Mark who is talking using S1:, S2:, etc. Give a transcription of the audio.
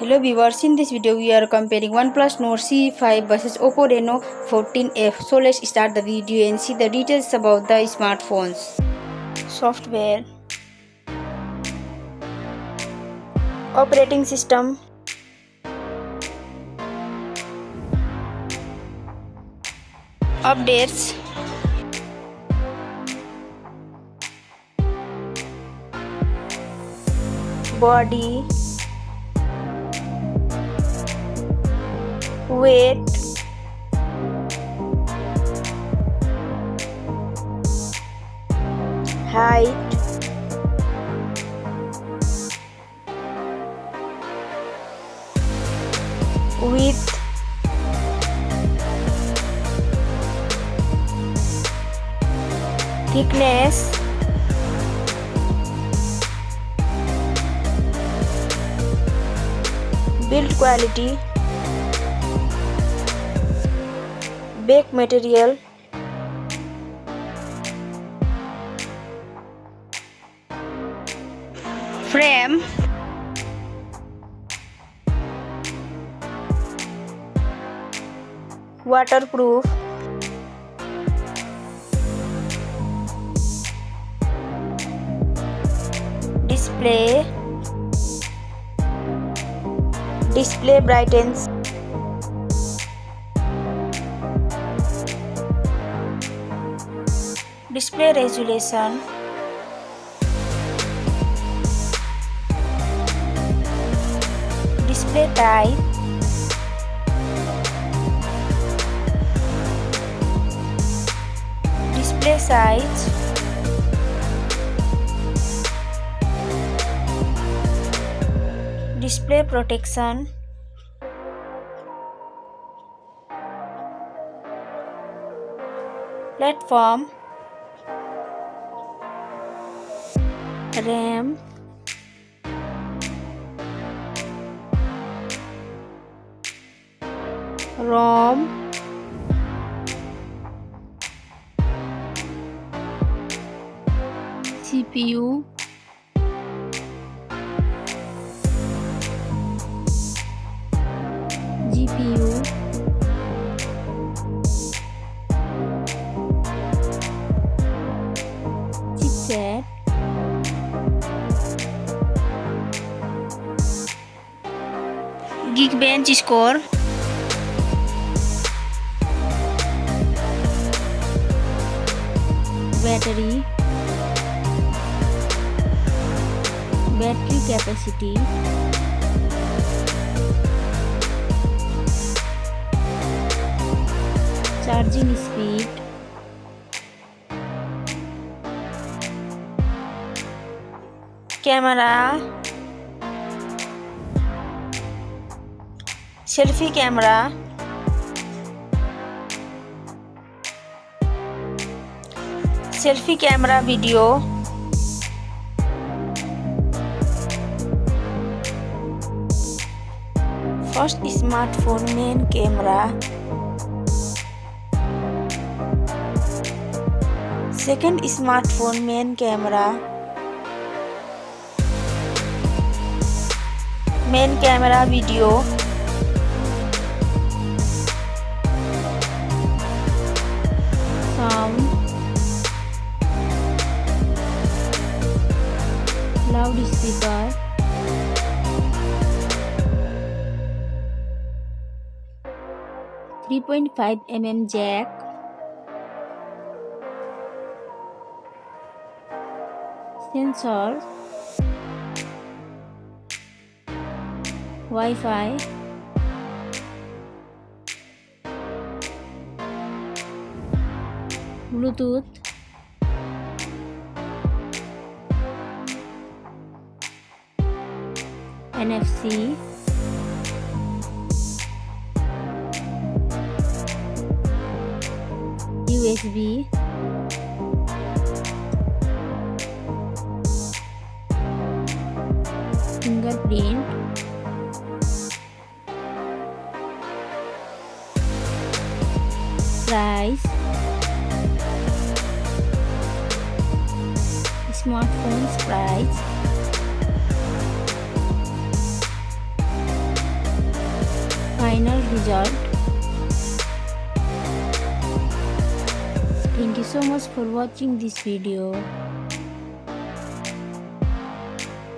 S1: Hello viewers, in this video we are comparing OnePlus Nord CE5 versus Oppo Reno 14F. So let's start the video and see the details about the smartphones. Software, operating system, updates, body, weight, height, width, thickness, build quality, back material, frame, waterproof, display brightens, display resolution, display type, display size, display protection, platform, RAM, ROM, CPU, GPU, chipset, Geekbench score, battery capacity, charging speed, camera, selfie camera, video, first smartphone main camera, second smartphone main camera, video, sound, loudspeaker, .5mm jack, sensor, Wi-Fi, Bluetooth, NFC, USB, fingerprint, price, smartphones price, final result. Thank you so much for watching this video.